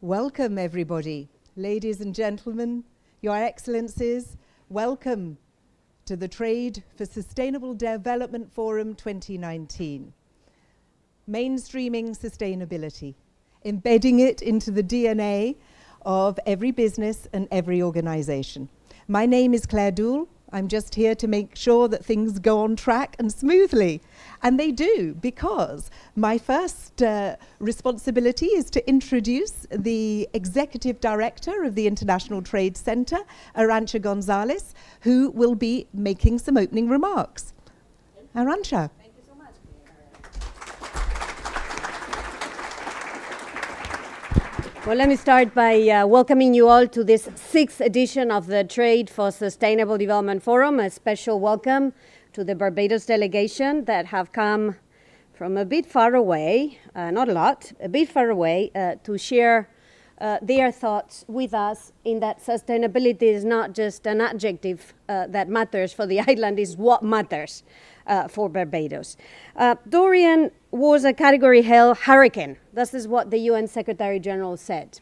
Welcome, everybody. Ladies and gentlemen, Your Excellencies, welcome to the Trade for Sustainable Development Forum 2019. Mainstreaming sustainability, embedding it into the DNA of every business and every organization. My name is Claire Doole. I'm just here to make sure that things go on track and smoothly. And they do, because my first responsibility is to introduce the Executive Director of the International Trade Center, Arancha González, who will be making some opening remarks. Arancha. Thank you so much, Claire. Well, let me start by welcoming you all to this 6th edition of the Trade for Sustainable Development Forum. A special welcome to the Barbados delegation that have come from a bit far away, not a lot, a bit far away, to share their thoughts with us in that sustainability is not just an adjective that matters for the island, is what matters for Barbados. Dorian was a Category L hurricane. This is what the UN Secretary General said.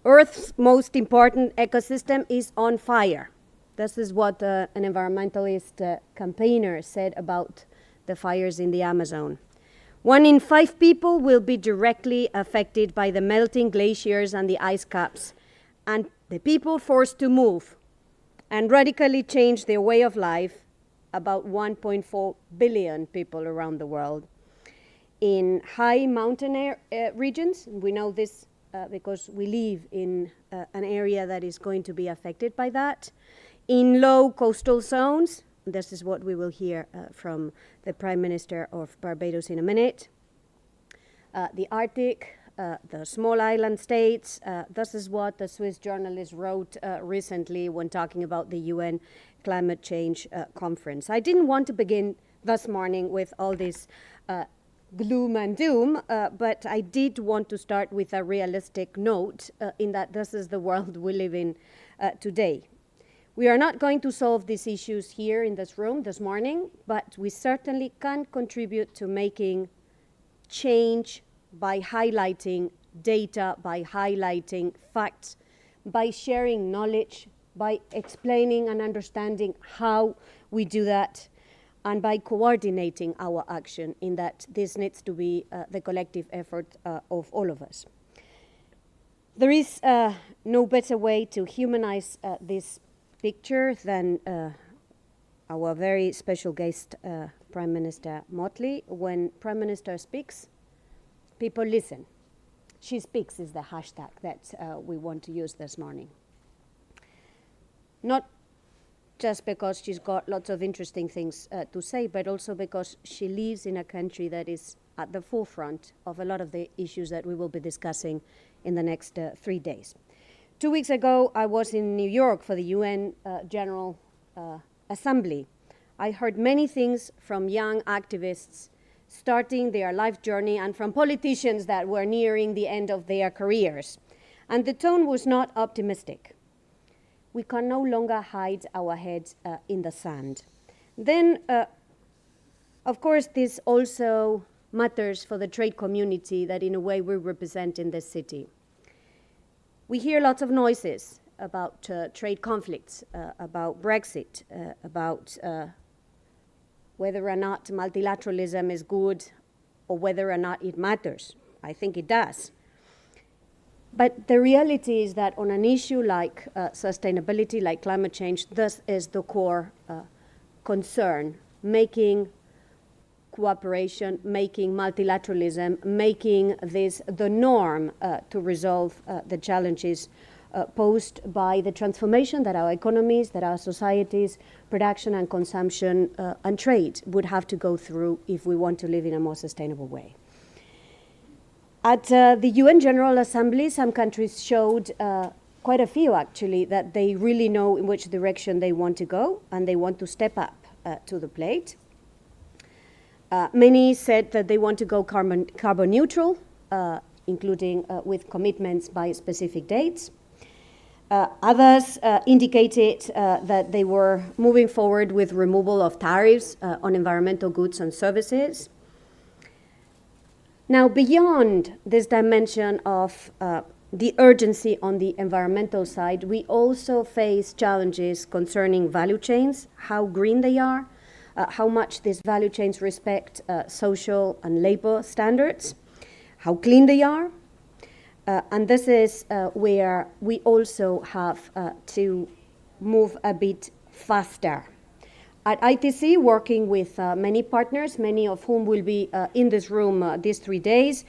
Earth's most important ecosystem is on fire. This is what an environmentalist campaigner said about the fires in the Amazon. 1 in 5 people will be directly affected by the melting glaciers and the ice caps, and the people forced to move and radically change their way of life, about 1.4 billion people around the world. In high mountain regions, we know this because we live in an area that is going to be affected by that. In low coastal zones, this is what we will hear from the Prime Minister of Barbados in a minute. The Arctic, the small island states, this is what the Swiss journalist wrote recently when talking about the UN Climate Change Conference. I didn't want to begin this morning with all this gloom and doom, but I did want to start with a realistic note in that this is the world we live in today. We are not going to solve these issues here in this room this morning, but we certainly can contribute to making change by highlighting data, by highlighting facts, by sharing knowledge, by explaining and understanding how we do that, and by coordinating our action in that this needs to be the collective effort of all of us. There is no better way to humanize this picture than our very special guest, Prime Minister Mottley. When Prime Minister speaks, people listen. She speaks is the hashtag that we want to use this morning. Not just because she's got lots of interesting things to say, but also because she lives in a country that is at the forefront of a lot of the issues that we will be discussing in the next 3 days. 2 weeks ago, I was in New York for the UN General Assembly. I heard many things from young activists starting their life journey and from politicians that were nearing the end of their careers. And the tone was not optimistic. We can no longer hide our heads in the sand. Then, of course, this also matters for the trade community that in a way we represent in this city. We hear lots of noises about trade conflicts, about Brexit, about whether or not multilateralism is good or whether or not it matters. I think it does. But the reality is that on an issue like sustainability, like climate change, this is the core concern, making cooperation, making multilateralism, making this the norm to resolve the challenges posed by the transformation that our economies, that our societies, production and consumption and trade would have to go through if we want to live in a more sustainable way. At the UN General Assembly, some countries showed, quite a few actually, that they really know in which direction they want to go and they want to step up to the plate. Many said that they want to go carbon neutral, including with commitments by specific dates. Others indicated that they were moving forward with removal of tariffs on environmental goods and services. Now, beyond this dimension of the urgency on the environmental side, we also face challenges concerning value chains, how green they are, how much these value chains respect social and labor standards, how clean they are. And this is where we also have to move a bit faster. At ITC, working with many partners, many of whom will be in this room these 3 days,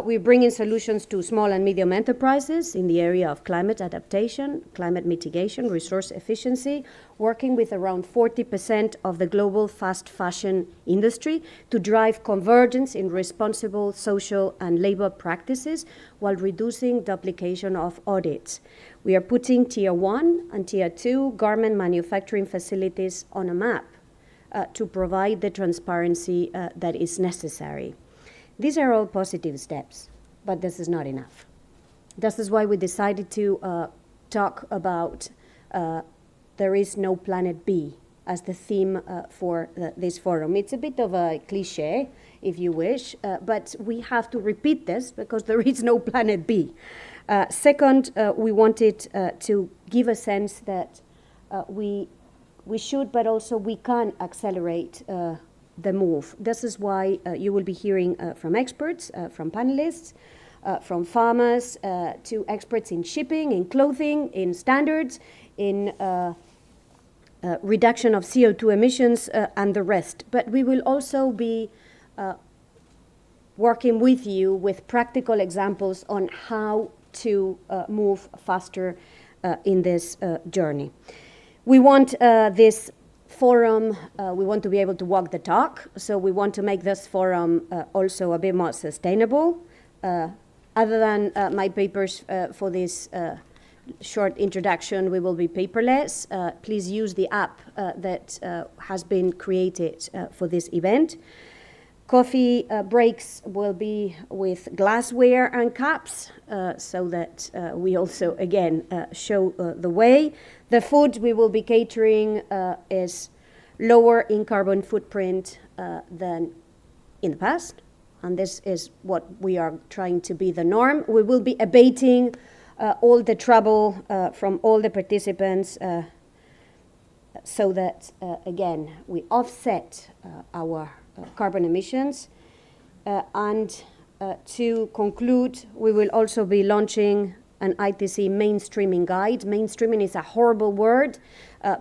we're bringing solutions to small and medium enterprises in the area of climate adaptation, climate mitigation, resource efficiency, working with around 40% of the global fast fashion industry to drive convergence in responsible social and labor practices while reducing duplication of audits. We are putting Tier 1 and Tier 2 garment manufacturing facilities on a map to provide the transparency that is necessary. These are all positive steps, but this is not enough. This is why we decided to talk about there is no planet B as the theme for this forum. It's a bit of a cliche, if you wish, but we have to repeat this because there is no planet B. Second, we wanted to give a sense that we should, but also we can accelerate the move. This is why you will be hearing from experts, from panelists, from farmers, to experts in shipping, in clothing, in standards, in reduction of CO2 emissions, and the rest. But we will also be working with you with practical examples on how to move faster in this journey. We want this forum, we want to be able to walk the talk, so we want to make this forum also a bit more sustainable. Other than my papers for this short introduction, we will be paperless. Please use the app that has been created for this event. Coffee breaks will be with glassware and cups, so that we also, again, show the way. The food we will be catering is lower in carbon footprint than in the past, and this is what we are trying to be the norm. We will be abating all the trouble from all the participants so that, again, we offset our carbon emissions. And to conclude, we will also be launching an ITC mainstreaming guide. Mainstreaming is a horrible word.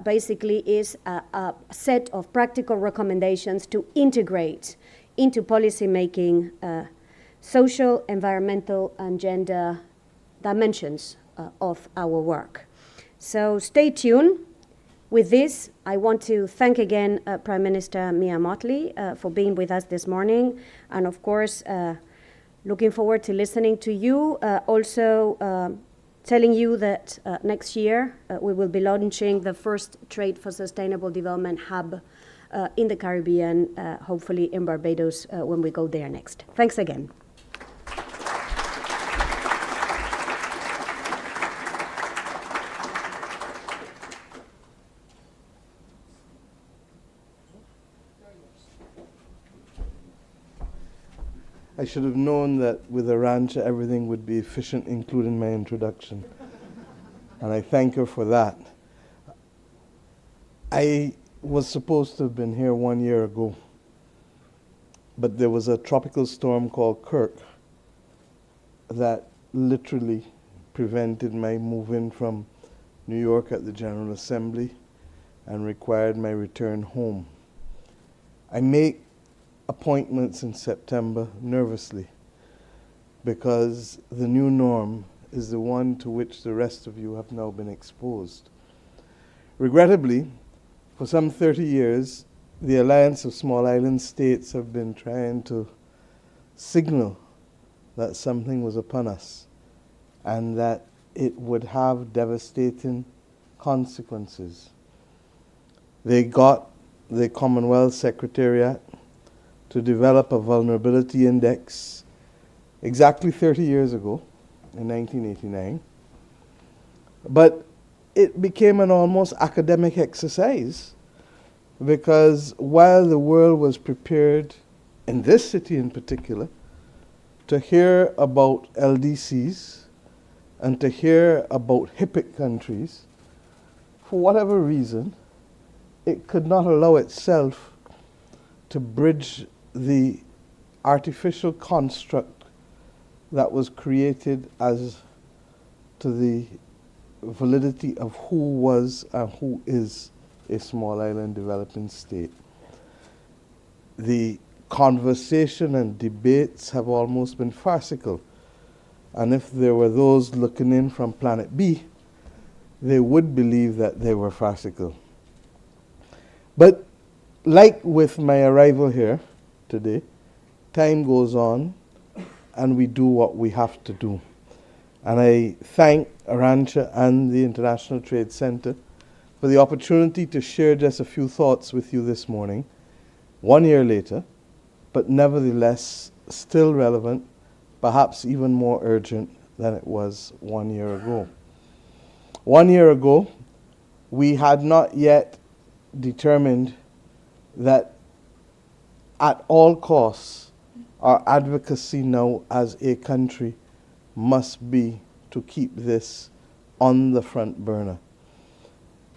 Basically is a set of practical recommendations to integrate into policy making social, environmental, and gender dimensions of our work. So stay tuned. With this, I want to thank again Prime Minister Mia Mottley for being with us this morning, and of course, looking forward to listening to you. Also, telling you that next year we will be launching the first Trade for Sustainable Development hub in the Caribbean, hopefully in Barbados when we go there next. Thanks again. I should have known that with Arancha everything would be efficient, including my introduction. And I thank her for that. I was supposed to have been here 1 year ago, but there was a tropical storm called Kirk that literally prevented my moving from New York at the General Assembly and required my return home. I make appointments in September nervously because the new norm is the one to which the rest of you have now been exposed. Regrettably, for some 30 years, the Alliance of Small Island States have been trying to signal that something was upon us and that it would have devastating consequences. They got the Commonwealth Secretariat to develop a vulnerability index exactly 30 years ago, in 1989. But it became an almost academic exercise because while the world was prepared, in this city in particular, to hear about LDCs and to hear about HIPIC countries, for whatever reason, it could not allow itself to bridge the artificial construct that was created as to the validity of who was and who is a small island developing state. The conversation and debates have almost been farcical. And if there were those looking in from planet B, they would believe that they were farcical. But like with my arrival here today, time goes on and we do what we have to do. And I thank Arancha and the International Trade Center for the opportunity to share just a few thoughts with you this morning, 1 year later, but nevertheless still relevant, perhaps even more urgent than it was 1 year ago. 1 year ago, we had not yet determined that at all costs, our advocacy now as a country must be to keep this on the front burner.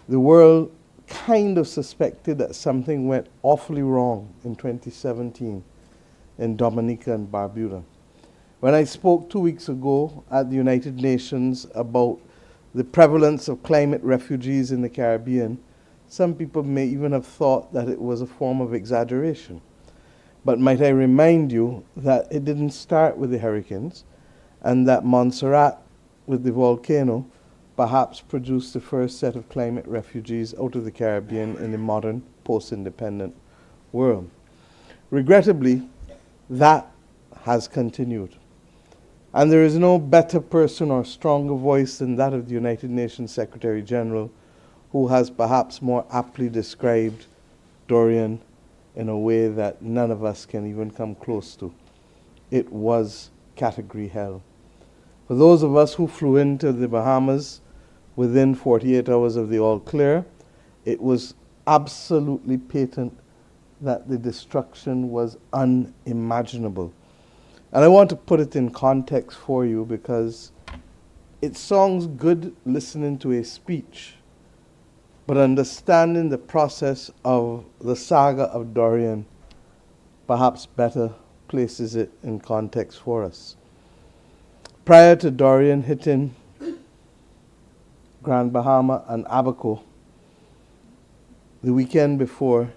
The world kind of suspected that something went awfully wrong in 2017 in Dominica and Barbuda. When I spoke 2 weeks ago at the United Nations about the prevalence of climate refugees in the Caribbean, some people may even have thought that it was a form of exaggeration. But might I remind you that it didn't start with the hurricanes, and that Montserrat, with the volcano, perhaps produced the first set of climate refugees out of the Caribbean in the modern post-independent world. Regrettably, that has continued. And there is no better person or stronger voice than that of the United Nations Secretary General, who has perhaps more aptly described Dorian in a way that none of us can even come close to. It was category hell. For those of us who flew into the Bahamas within 48 hours of the all clear, it was absolutely patent that the destruction was unimaginable. And I want to put it in context for you because it sounds good listening to a speech, but understanding the process of the saga of Dorian perhaps better places it in context for us. Prior to Dorian hitting Grand Bahama and Abaco, the weekend before,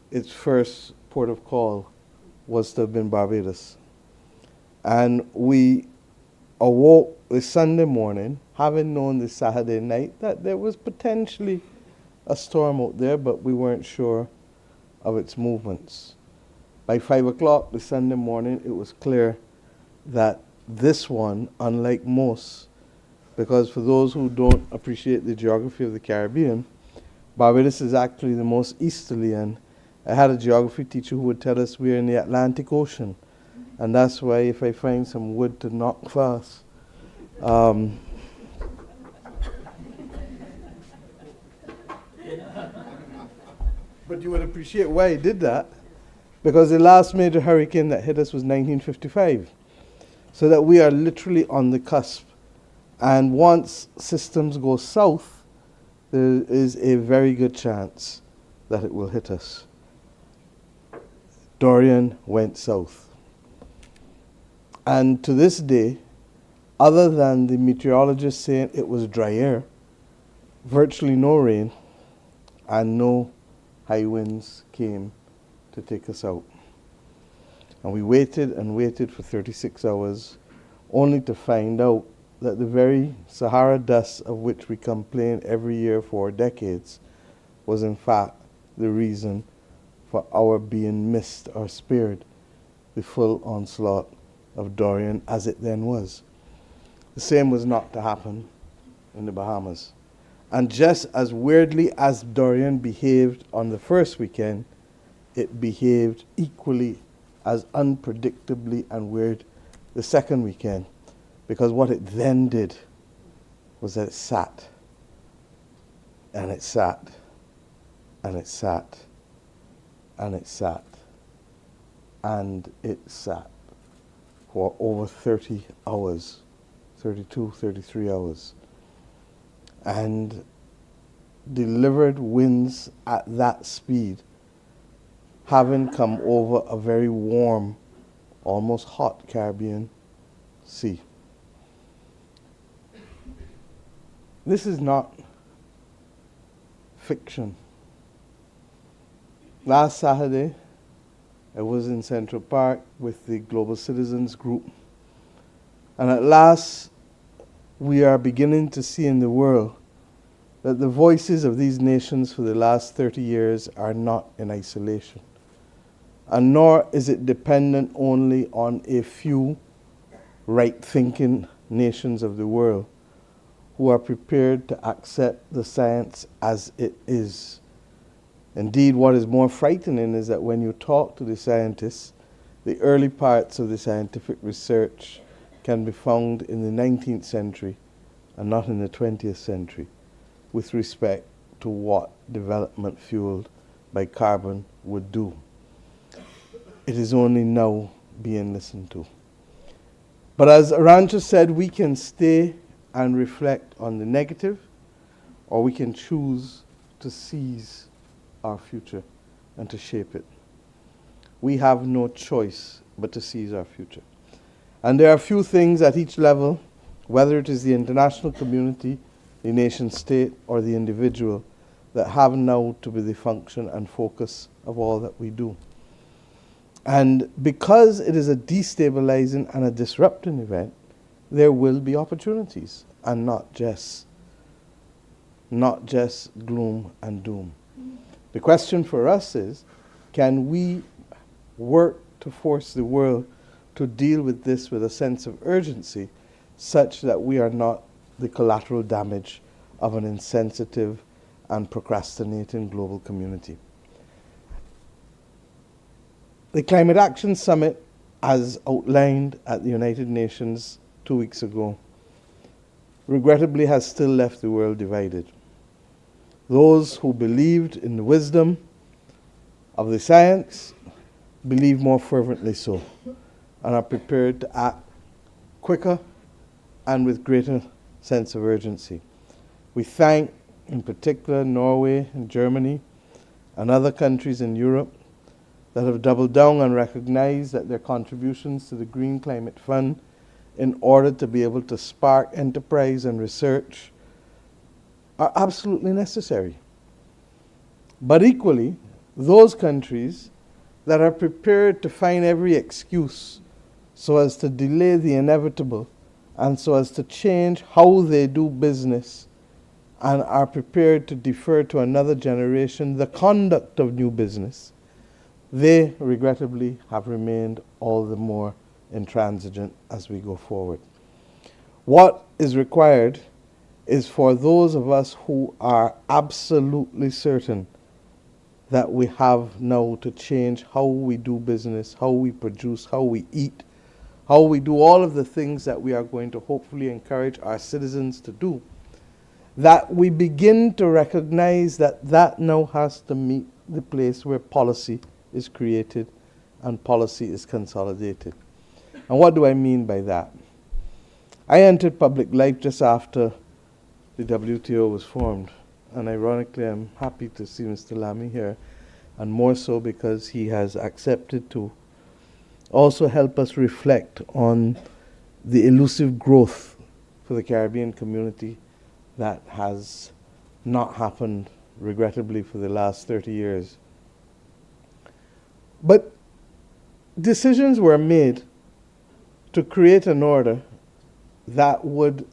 its first port of call was to have been Barbados. And we awoke the Sunday morning, having known the Saturday night that there was potentially a storm out there, but we weren't sure of its movements. By 5 o'clock the Sunday morning, it was clear that this one, unlike most, because for those who don't appreciate the geography of the Caribbean, Barbados is actually the most easterly, and I had a geography teacher who would tell us we're in the Atlantic Ocean, and that's why if I find some wood to knock fast, but you would appreciate why he did that, because the last major hurricane that hit us was 1955. So that we are literally on the cusp. And once systems go south, there is a very good chance that it will hit us. Dorian went south. And to this day, other than the meteorologists saying it was dry air, virtually no rain and no high winds came to take us out. And we waited and waited for 36 hours, only to find out that the very Sahara dust of which we complain every year for decades was in fact the reason for our being missed or spared the full onslaught of Dorian as it then was. The same was not to happen in the Bahamas. And just as weirdly as Dorian behaved on the first weekend, it behaved equally as unpredictably and weird the second weekend, because what it then did was that it sat, and it sat, and it sat, and it sat, and it sat for over 30 hours, 32, 33 hours. And delivered winds at that speed, having come over a very warm, almost hot Caribbean Sea. This is not fiction. Last Saturday, I was in Central Park with the Global Citizens Group. And at last, we are beginning to see in the world that the voices of these nations for the last 30 years are not in isolation. And nor is it dependent only on a few right-thinking nations of the world who are prepared to accept the science as it is. Indeed, what is more frightening is that when you talk to the scientists, the early parts of the scientific research can be found in the 19th century and not in the 20th century with respect to what development fueled by carbon would do. It is only now being listened to. But as Arancha said, we can stay and reflect on the negative, or we can choose to seize our future and to shape it. We have no choice but to seize our future. And there are few things at each level, whether it is the international community, the nation state, or the individual, that have now to be the function and focus of all that we do. And because it is a destabilizing and a disrupting event, there will be opportunities and not just gloom and doom. The question for us is, can we work to force the world to deal with this with a sense of urgency such that we are not the collateral damage of an insensitive and procrastinating global community? The Climate Action Summit, as outlined at the United Nations 2 weeks ago, regrettably has still left the world divided. Those who believed in the wisdom of the science believe more fervently so and are prepared to act quicker and with greater sense of urgency. We thank, in particular, Norway and Germany and other countries in Europe that have doubled down and recognized that their contributions to the Green Climate Fund in order to be able to spark enterprise and research are absolutely necessary. But equally, those countries that are prepared to find every excuse so as to delay the inevitable and so as to change how they do business and are prepared to defer to another generation the conduct of new business, they regrettably have remained all the more intransigent as we go forward. What is required is for those of us who are absolutely certain that we have now to change how we do business, how we produce, how we eat, how we do all of the things that we are going to hopefully encourage our citizens to do, that we begin to recognize that that now has to meet the place where policy is created and policy is consolidated. And what do I mean by that? I entered public life just after the WTO was formed. And ironically, I'm happy to see Mr. Lamy here, and more so because he has accepted to also help us reflect on the elusive growth for the Caribbean community that has not happened, regrettably, for the last 30 years. But decisions were made to create an order that would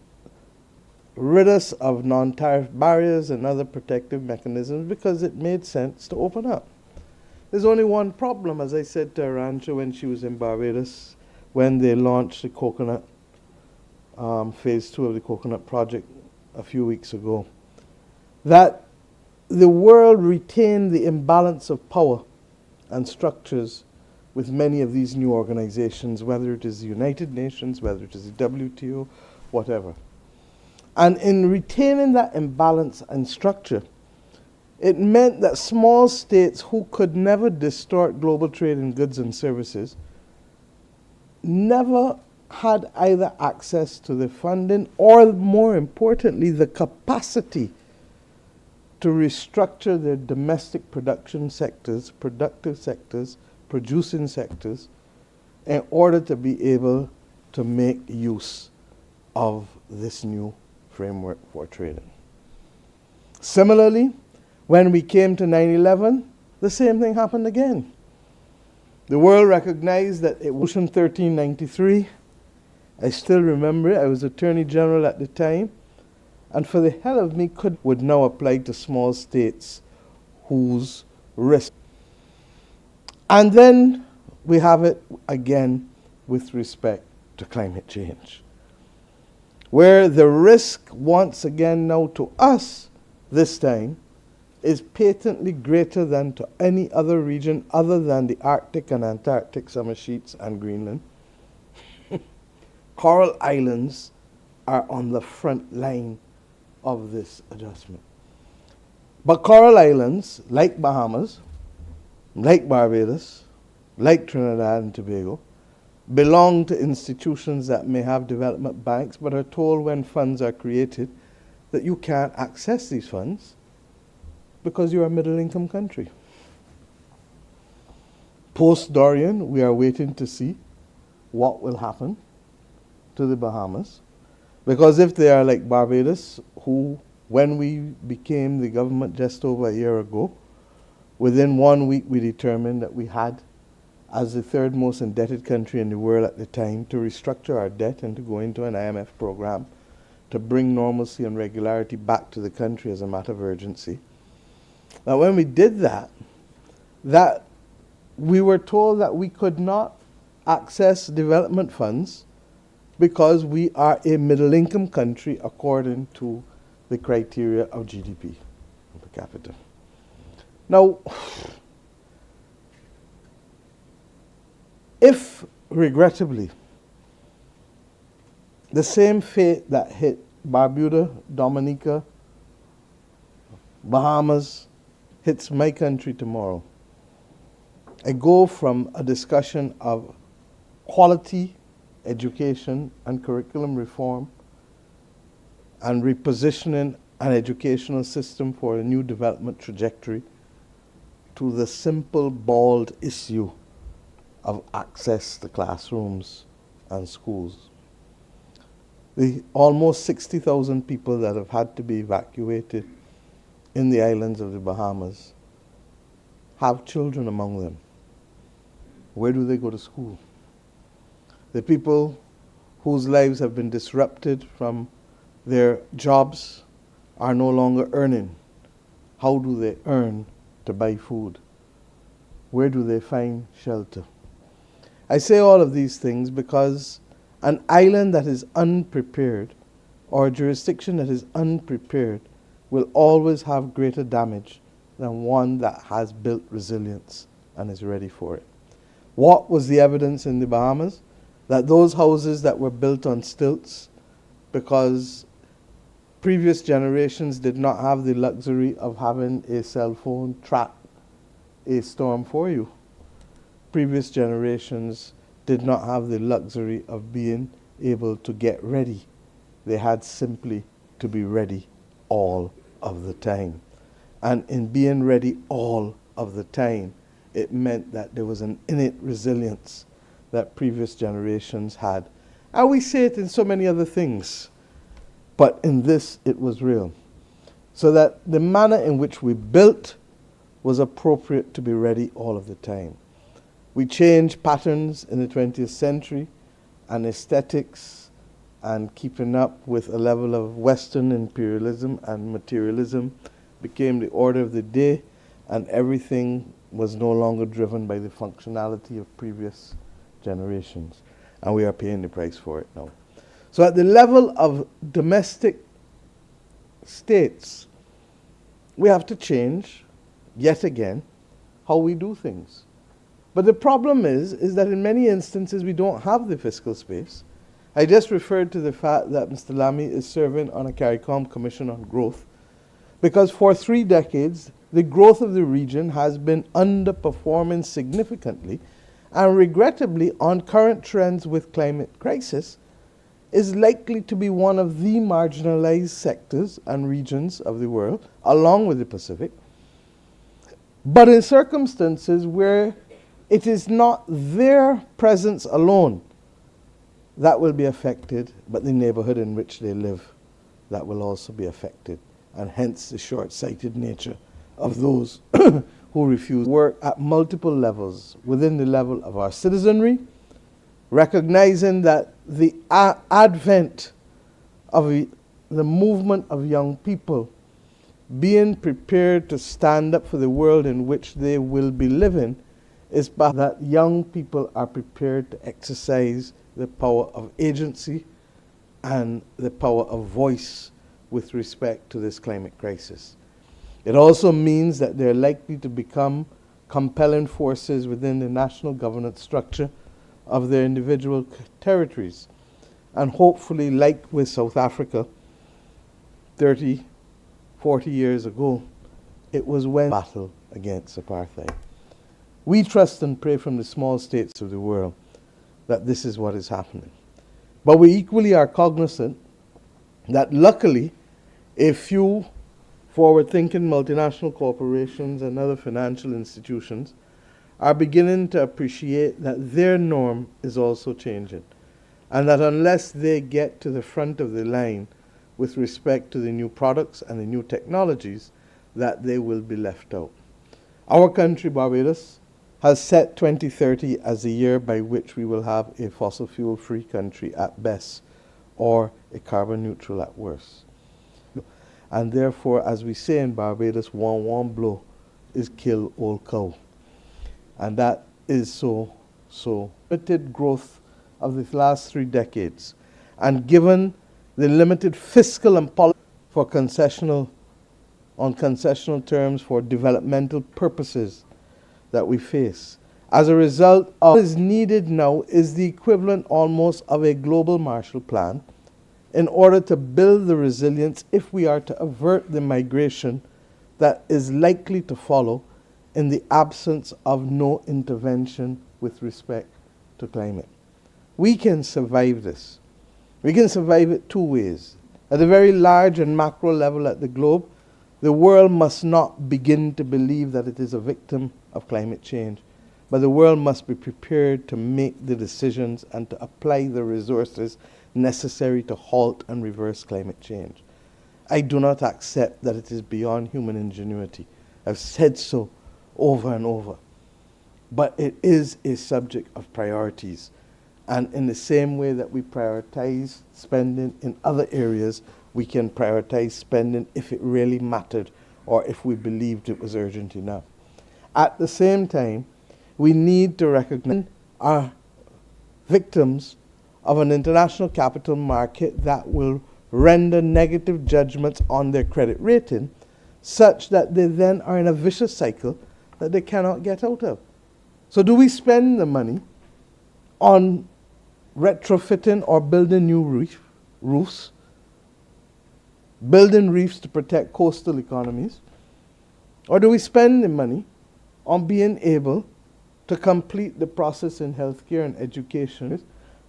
rid us of non-tariff barriers and other protective mechanisms because it made sense to open up. There's only one problem, as I said to Arancha when she was in Barbados, when they launched the coconut, phase 2 of the coconut project a few weeks ago, that the world retained the imbalance of power and structures with many of these new organizations, whether it is the United Nations, whether it is the WTO, whatever. And in retaining that imbalance and structure, it meant that small states who could never distort global trade in goods and services never had either access to the funding or, more importantly, the capacity to restructure their domestic production sectors, productive sectors, producing sectors, in order to be able to make use of this new framework for trading. Similarly, when we came to 9/11, the same thing happened again. The world recognized that it was 1393. I still remember it. I was Attorney General at the time. And for the hell of me, would now apply to small states whose risk. And then we have it again with respect to climate change, where the risk once again now to us this time is patently greater than to any other region other than the Arctic and Antarctic summer sheets and Greenland. Coral islands are on the front line of this adjustment. But coral islands, like Bahamas, like Barbados, like Trinidad and Tobago, belong to institutions that may have development banks, but are told when funds are created that you can't access these funds because you're a middle-income country. Post-Dorian, we are waiting to see what will happen to the Bahamas. Because if they are like Barbados, who, when we became the government just over a year ago, within 1 week we determined that we had, as the third most indebted country in the world at the time, to restructure our debt and to go into an IMF program to bring normalcy and regularity back to the country as a matter of urgency. Now when we did that we were told that we could not access development funds because we are a middle-income country according to the criteria of GDP per capita. Now, if, regrettably, the same fate that hit Barbuda, Dominica, Bahamas, hits my country tomorrow, I go from a discussion of quality education and curriculum reform and repositioning an educational system for a new development trajectory to the simple, bald issue of access to classrooms and schools. The almost 60,000 people that have had to be evacuated in the islands of the Bahamas have children among them. Where do they go to school? The people whose lives have been disrupted from their jobs are no longer earning. How do they earn to buy food? Where do they find shelter? I say all of these things because an island that is unprepared or a jurisdiction that is unprepared will always have greater damage than one that has built resilience and is ready for it. What was the evidence in the Bahamas? That those houses that were built on stilts because previous generations did not have the luxury of having a cell phone track a storm for you. Previous generations did not have the luxury of being able to get ready. They had simply to be ready all of the time. And in being ready all of the time, it meant that there was an innate resilience that previous generations had. And we say it in so many other things, but in this it was real. So that the manner in which we built was appropriate to be ready all of the time. We changed patterns in the 20th century, and aesthetics and keeping up with a level of Western imperialism and materialism became the order of the day, and everything was no longer driven by the functionality of previous generations. And we are paying the price for it now. So at the level of domestic states, we have to change, yet again, how we do things. But the problem is that in many instances we don't have the fiscal space. I just referred to the fact that Mr. Lamy is serving on a CARICOM Commission on Growth, because for 3 decades, the growth of the region has been underperforming significantly, and regrettably, on current trends with climate crisis, is likely to be one of the marginalized sectors and regions of the world, along with the Pacific. But in circumstances where it is not their presence alone that will be affected, but the neighborhood in which they live that will also be affected, and hence the short-sighted nature of those who refuse to work at multiple levels within the level of our citizenry, recognizing that the advent of the movement of young people being prepared to stand up for the world in which they will be living is that young people are prepared to exercise the power of agency and the power of voice with respect to this climate crisis. It also means that they're likely to become compelling forces within the national governance structure of their individual territories. And hopefully, like with South Africa 30, 40 years ago, it was when battle against apartheid. We trust and pray from the small states of the world that this is what is happening. But we equally are cognizant that luckily a few forward-thinking multinational corporations and other financial institutions are beginning to appreciate that their norm is also changing, and that unless they get to the front of the line with respect to the new products and the new technologies, that they will be left out. Our country, Barbados, has set 2030 as the year by which we will have a fossil fuel-free country at best, or a carbon neutral at worst. And therefore, as we say in Barbados, one blow is kill old cow. And that is so limited growth of the last 3 decades. And given the limited fiscal and policy for concessional terms for developmental purposes that we face, as a result, what is needed now is the equivalent almost of a global Marshall Plan in order to build the resilience if we are to avert the migration that is likely to follow in the absence of no intervention with respect to climate. We can survive this. We can survive it 2 ways. At a very large and macro level at the globe, the world must not begin to believe that it is a victim of climate change, but the world must be prepared to make the decisions and to apply the resources necessary to halt and reverse climate change. I do not accept that it is beyond human ingenuity. I've said so over and over. But it is a subject of priorities. And in the same way that we prioritize spending in other areas, we can prioritize spending if it really mattered or if we believed it was urgent enough. At the same time, we need to recognize our victims of an international capital market that will render negative judgments on their credit rating such that they then are in a vicious cycle that they cannot get out of. So do we spend the money on retrofitting or building new roofs, building reefs to protect coastal economies, or do we spend the money on being able to complete the process in healthcare and education,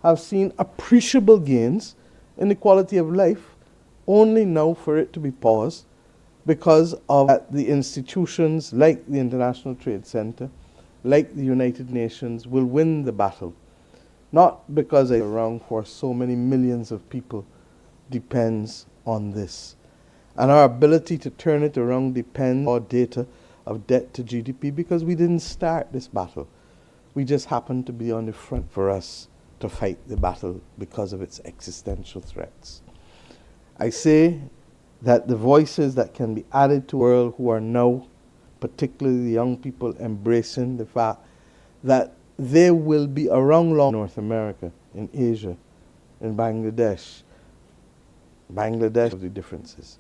have seen appreciable gains in the quality of life, only now for it to be paused because of the institutions like the International Trade Center, like the United Nations, will win the battle. Not because it's around for so many millions of people depends on this. And our ability to turn it around depends on data of debt to GDP because we didn't start this battle. We just happened to be on the front for us to fight the battle because of its existential threats. I say that the voices that can be added to the world who are now, particularly the young people, embracing the fact that they will be around long in North America, in Asia, in Bangladesh of the differences.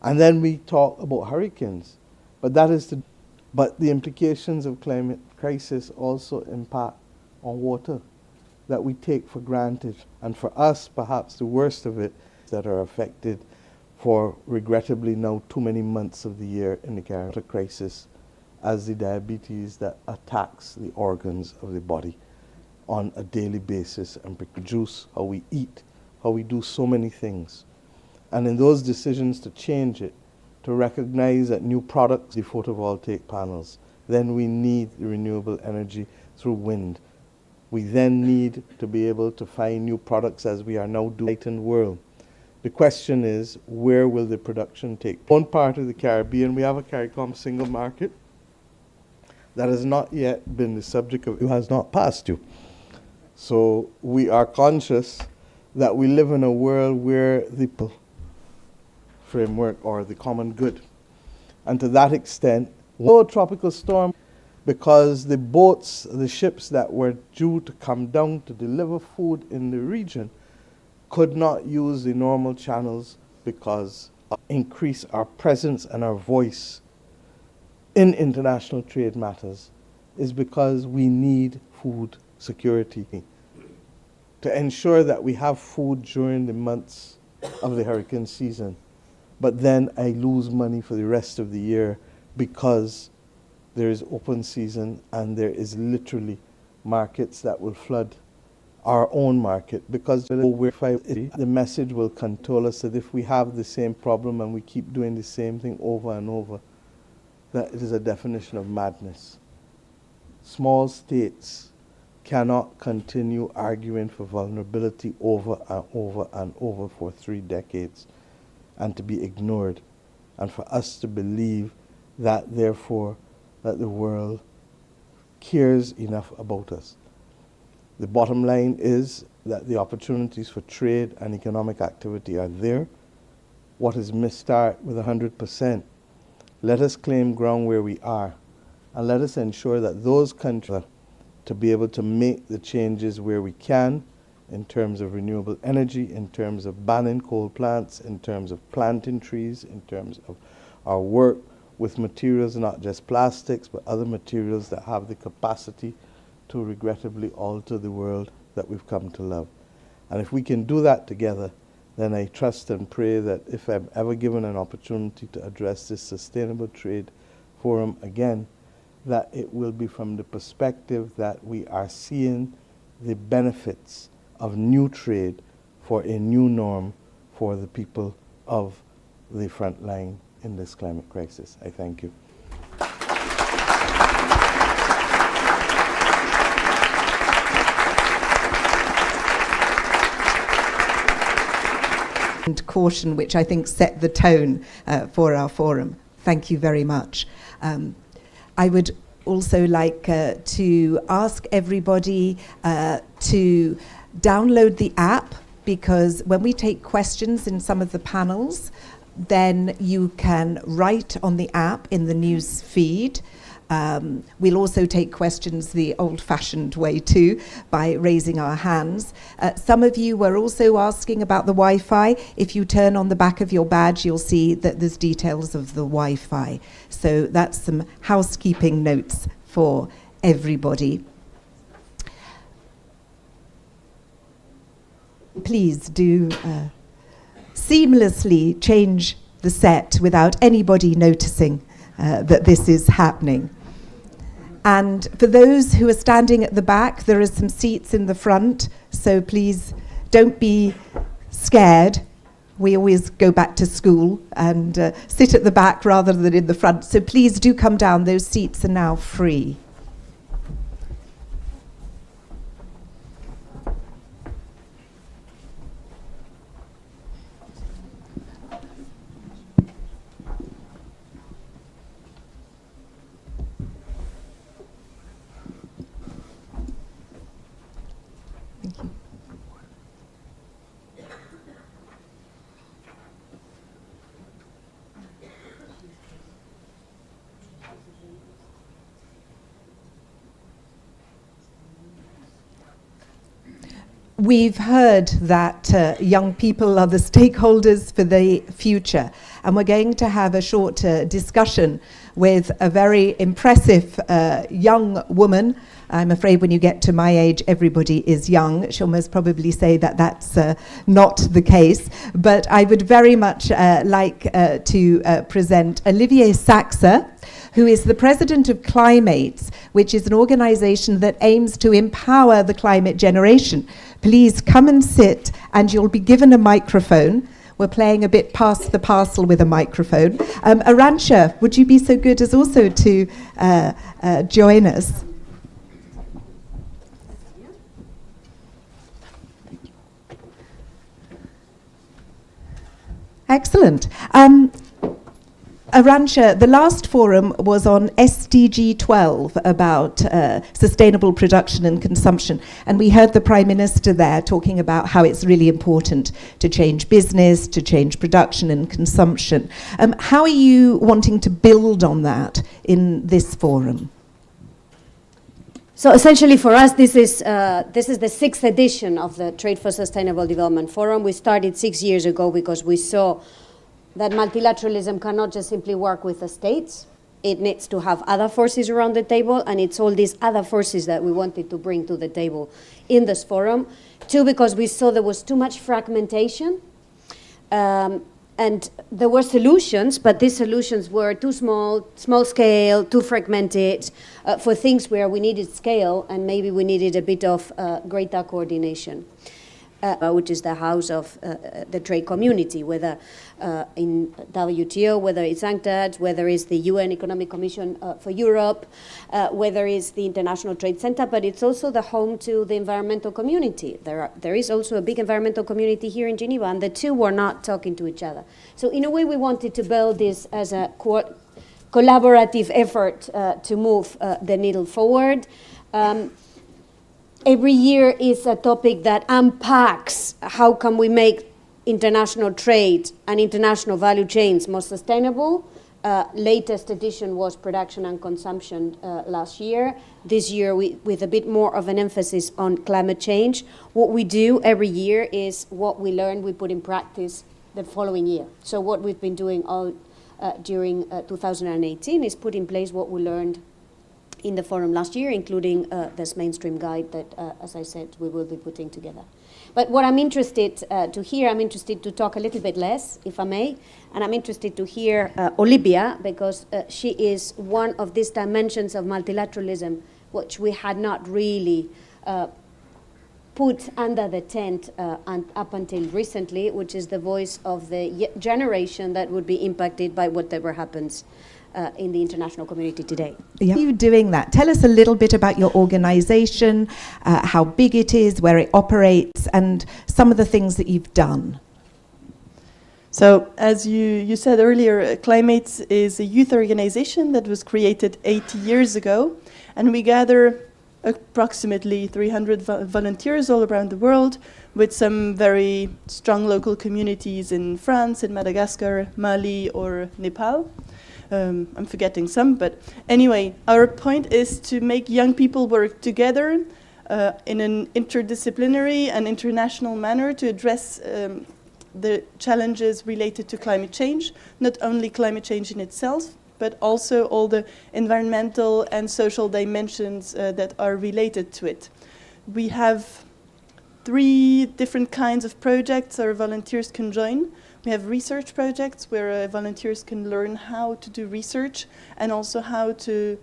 And then we talk about hurricanes, but the implications of climate crisis also impact on water that we take for granted. And for us, perhaps the worst of it, that are affected for regrettably now too many months of the year in the Caribbean crisis as the diabetes that attacks the organs of the body on a daily basis and produce how we eat, how we do so many things. And in those decisions to change it, to recognize that new products, the photovoltaic panels, then we need the renewable energy through wind. We then need to be able to find new products as we are now doing in the world. The question is, where will the production take place? One part of the Caribbean, we have a CARICOM single market that has not yet been the subject of, it has not passed you. So we are conscious that we live in a world where the framework or the common good. And to that extent, no tropical storm, because the boats, the ships that were due to come down to deliver food in the region could not use the normal channels because increase our presence and our voice in international trade matters is because we need food security to ensure that we have food during the months of the hurricane season. But then I lose money for the rest of the year because there is open season and there is literally markets that will flood our own market, because the message will control us that if we have the same problem and we keep doing the same thing over and over, that it is a definition of madness. Small states cannot continue arguing for vulnerability over and over and over for 3 decades and to be ignored, and for us to believe that therefore that the world cares enough about us. The bottom line is that the opportunities for trade and economic activity are there. What is missed are with 100%. Let us claim ground where we are, and let us ensure that those countries to be able to make the changes where we can in terms of renewable energy, in terms of banning coal plants, in terms of planting trees, in terms of our work with materials, not just plastics, but other materials that have the capacity to regrettably alter the world that we've come to love. And if we can do that together, then I trust and pray that if I'm ever given an opportunity to address this Sustainable Trade Forum again, that it will be from the perspective that we are seeing the benefits of new trade for a new norm for the people of the front line in this climate crisis. I thank you. And caution, which I think set the tone for our forum. Thank you very much. I would also like to ask everybody to download the app, because when we take questions in some of the panels, then you can write on the app in the news feed. We'll also take questions the old-fashioned way too, by raising our hands. Some of you were also asking about the Wi-Fi. If you turn on the back of your badge, you'll see that there's details of the Wi-Fi. So that's some housekeeping notes for everybody. Please do seamlessly change the set without anybody noticing that this is happening. And for those who are standing at the back, there are some seats in the front, so please don't be scared. We always go back to school and sit at the back rather than in the front, so please do come down. Those seats are now free. We've heard that young people are the stakeholders for the future, and we're going to have a short discussion with a very impressive young woman. I'm afraid when you get to my age, everybody is young. She'll most probably say that that's not the case. But I would very much like to present Olivia Saxer, who is the president of Climates, which is an organization that aims to empower the climate generation. Please come and sit, and you'll be given a microphone. We're playing a bit past the parcel with a microphone. Arancha, would you be so good as also to join us? Excellent. Arancha, the last forum was on SDG 12 about sustainable production and consumption, and we heard the Prime Minister there talking about how it's really important to change business, to change production and consumption. How are you wanting to build on that in this forum? So essentially for us, this is the 6th edition of the Trade for Sustainable Development Forum. We started 6 years ago because we saw that multilateralism cannot just simply work with the states. It needs to have other forces around the table, and it's all these other forces that we wanted to bring to the table in this forum. 2, because we saw there was too much fragmentation, and there were solutions, but these solutions were too small scale, too fragmented for things where we needed scale, and maybe we needed a bit of greater coordination. Which is the house of the trade community, whether in WTO, whether it's UNCTAD, whether it's the UN Economic Commission for Europe, whether it's the International Trade Center, but it's also the home to the environmental community. There is also a big environmental community here in Geneva, and the two were not talking to each other. So in a way, we wanted to build this as a collaborative effort to move the needle forward. Every year is a topic that unpacks how can we make international trade and international value chains more sustainable. Latest edition was production and consumption last year. This year with a bit more of an emphasis on climate change. What we do every year is what we learn, we put in practice the following year. So what we've been doing all during 2018 is put in place what we learned in the forum last year, including this mainstream guide that, as I said, we will be putting together. But what I'm interested to hear, I'm interested to talk a little bit less, if I may, and I'm interested to hear Olivia, because she is one of these dimensions of multilateralism which we had not really put under the tent and up until recently, which is the voice of the generation that would be impacted by whatever happens in the international community today. Yeah. How are you doing that? Tell us a little bit about your organization, how big it is, where it operates, and some of the things that you've done. So, as you said earlier, Climates is a youth organization that was created 80 years ago, and we gather approximately 300 volunteers all around the world, with some very strong local communities in France, in Madagascar, Mali, or Nepal. I'm forgetting some, but anyway, our point is to make young people work together in an interdisciplinary and international manner to address the challenges related to climate change, not only climate change in itself, but also all the environmental and social dimensions that are related to it. We have 3 different kinds of projects our volunteers can join. We have research projects where volunteers can learn how to do research and also how to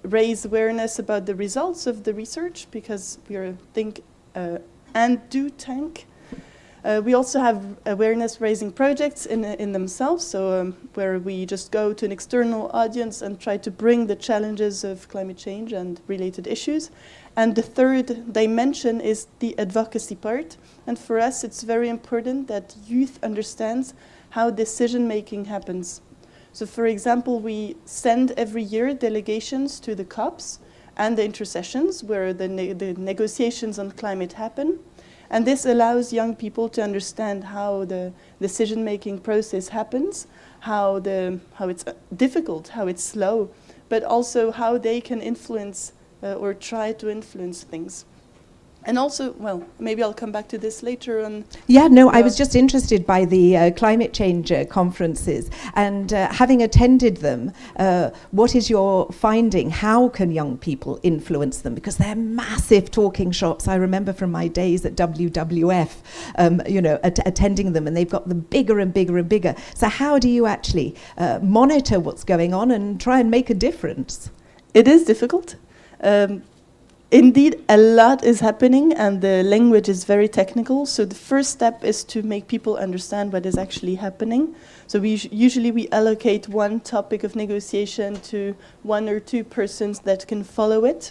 raise awareness about the results of the research, because we are think and do tank. We also have awareness-raising projects in themselves, so where we just go to an external audience and try to bring the challenges of climate change and related issues. And the third dimension is the advocacy part. And for us, it's very important that youth understands how decision-making happens. So, for example, we send every year delegations to the COPs and the intersessions where the negotiations on climate happen. And this allows young people to understand how the decision-making process happens, how it's difficult, how it's slow, but also how they can influence or try to influence things. And also, well, maybe I'll come back to this later on. Yeah, no, I was just interested by the climate change conferences, and having attended them, what is your finding? How can young people influence them? Because they're massive talking shops. I remember from my days at WWF, attending them, and they've got them bigger and bigger and bigger. So how do you actually monitor what's going on and try and make a difference? It is difficult. Indeed, a lot is happening, and the language is very technical. So the first step is to make people understand what is actually happening. So usually we allocate one topic of negotiation to one or two persons that can follow it.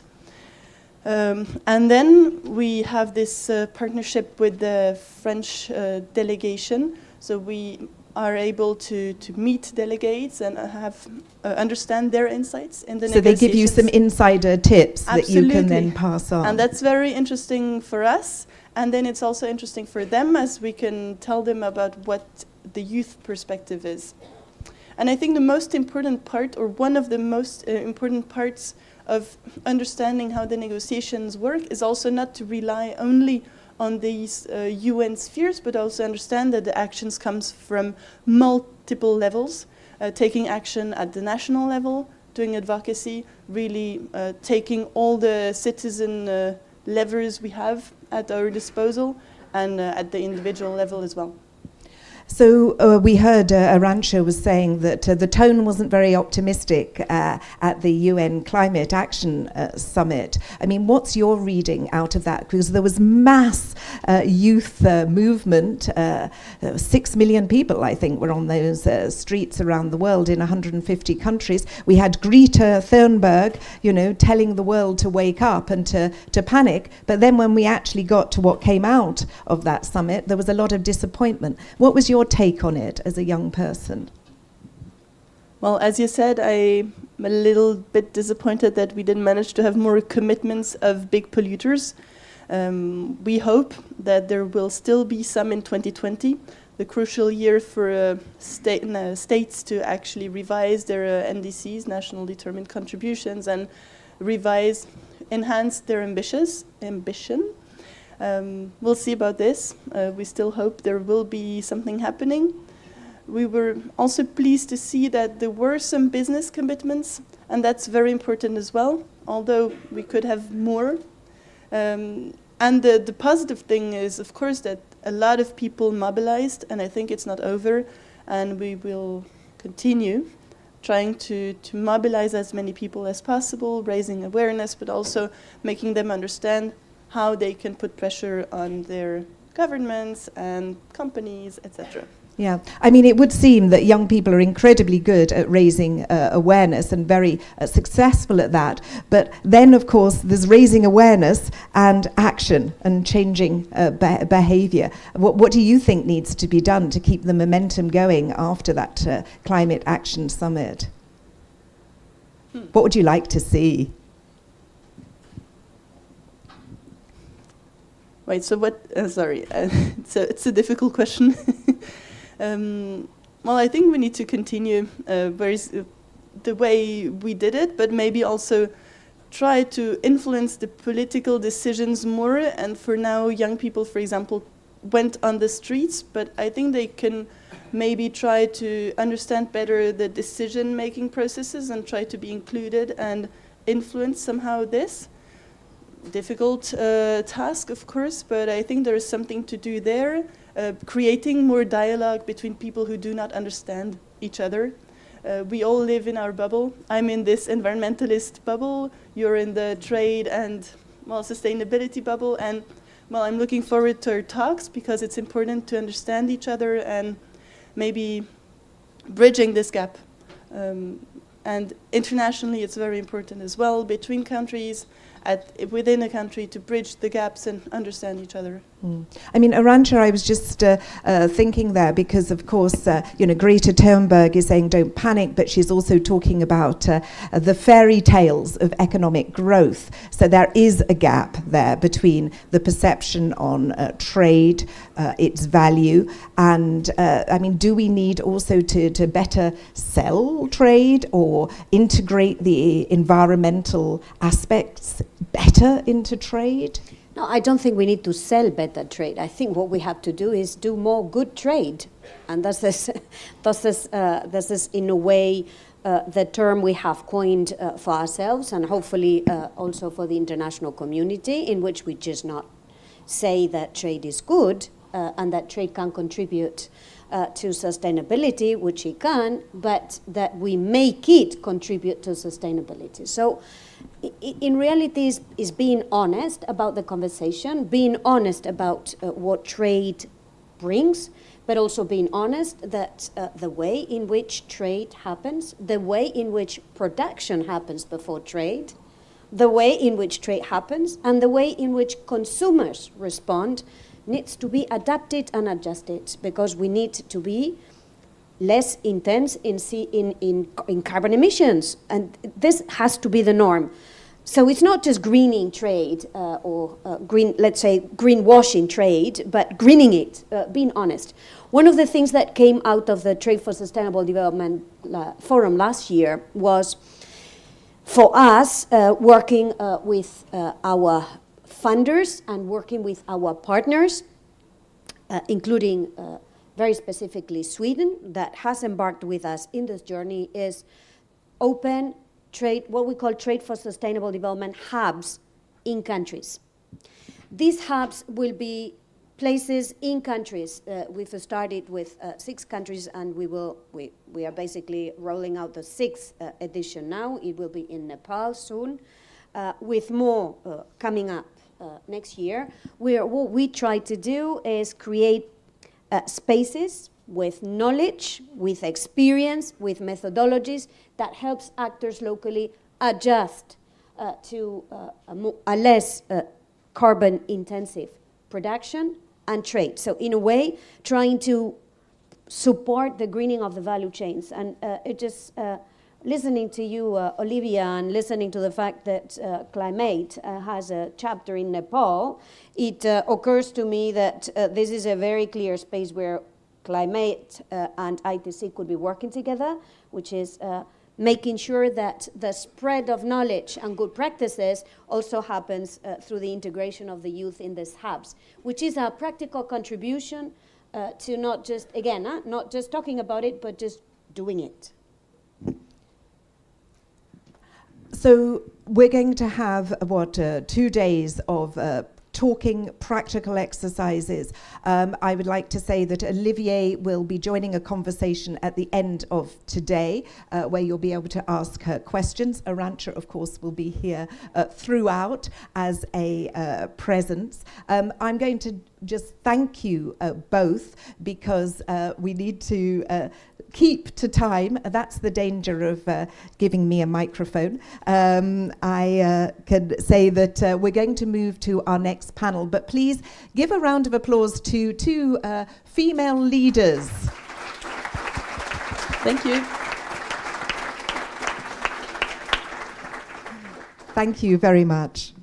And then we have this partnership with the French delegation. So we are able to meet delegates and understand their insights in the negotiations. So they give you some insider tips Absolutely. That you can then pass on. And that's very interesting for us. And then it's also interesting for them, as we can tell them about what the youth perspective is. And I think the most important part, or one of the most important parts of understanding how the negotiations work, is also not to rely only on these UN spheres, but also understand that the actions comes from multiple levels, taking action at the national level, doing advocacy, really taking all the citizen levers we have at our disposal, and at the individual level as well. So we heard Arancha was saying that the tone wasn't very optimistic at the UN Climate Action Summit. I mean, what's your reading out of that? Because there was mass youth movement. 6 million people, I think, were on those streets around the world in 150 countries. We had Greta Thunberg, telling the world to wake up and to panic. But then when we actually got to what came out of that summit, there was a lot of disappointment. What was your take on it as a young person? Well, as you said, I'm a little bit disappointed that we didn't manage to have more commitments of big polluters. We hope that there will still be some in 2020, the crucial year for states to actually revise their NDCs, National Determined Contributions, and enhance their ambition. We'll see about this. We still hope there will be something happening. We were also pleased to see that there were some business commitments, and that's very important as well, although we could have more. And the positive thing is, of course, that a lot of people mobilized, and I think it's not over, and we will continue trying to mobilize as many people as possible, raising awareness, but also making them understand how they can put pressure on their governments and companies, etc. Yeah, I mean, it would seem that young people are incredibly good at raising awareness and very successful at that. But then, of course, there's raising awareness and action and changing behavior. What do you think needs to be done to keep the momentum going after that Climate Action Summit? What would you like to see? Wait, so what, sorry, it's a difficult question. Well, I think we need to continue the way we did it, but maybe also try to influence the political decisions more. And for now, young people, for example, went on the streets, but I think they can maybe try to understand better the decision-making processes and try to be included and influence somehow this. Difficult task, of course, but I think there is something to do there, creating more dialogue between people who do not understand each other. We all live in our bubble. I'm in this environmentalist bubble, you're in the trade and, well, sustainability bubble, and, well, I'm looking forward to our talks because it's important to understand each other and maybe bridging this gap. And internationally, it's very important as well, between countries, within a country, to bridge the gaps and understand each other. I mean, Arancha, I was just thinking there because, of course, Greta Thunberg is saying don't panic, but she's also talking about the fairy tales of economic growth. So there is a gap there between the perception on trade, its value, and, I mean, do we need also to better sell trade or integrate the environmental aspects better into trade? No, I don't think we need to sell better trade. I think what we have to do is do more good trade. And this is in a way, the term we have coined for ourselves and hopefully also for the international community, in which we just not say that trade is good and that trade can contribute to sustainability, which it can, but that we make it contribute to sustainability. So in reality is being honest about the conversation, being honest about what trade brings, but also being honest that the way in which trade happens, the way in which production happens before trade, the way in which trade happens, and the way in which consumers respond needs to be adapted and adjusted, because we need to be less intense in carbon emissions, and this has to be the norm. So it's not just greening trade or let's say greenwashing trade, but greening it, being honest. One of the things that came out of the Trade for Sustainable Development Forum last year was, for us, working with our funders and working with our partners, including very specifically Sweden, that has embarked with us in this journey, is open trade, what we call Trade for Sustainable Development hubs in countries. These hubs will be places in countries. We've started with 6 countries, and we are basically rolling out the 6th edition now. It will be in Nepal soon, with more coming up next year. What we try to do is create spaces with knowledge, with experience, with methodologies that helps actors locally adjust to a less carbon-intensive production and trade. So in a way, trying to support the greening of the value chains. And listening to you, Olivia, and listening to the fact that Climate has a chapter in Nepal, it occurs to me that this is a very clear space where Climate and ITC could be working together, which is making sure that the spread of knowledge and good practices also happens through the integration of the youth in these hubs, which is a practical contribution to not just, again, not just talking about it, but just doing it. So we're going to have, 2 days of talking practical exercises. I would like to say that Olivia will be joining a conversation at the end of today where you'll be able to ask her questions. Arancha, of course, will be here throughout as a presence. I'm going to just thank you both, because we need to keep to time. That's the danger of giving me a microphone. I can say that we're going to move to our next panel, but please give a round of applause to 2 female leaders. Thank you. Thank you very much.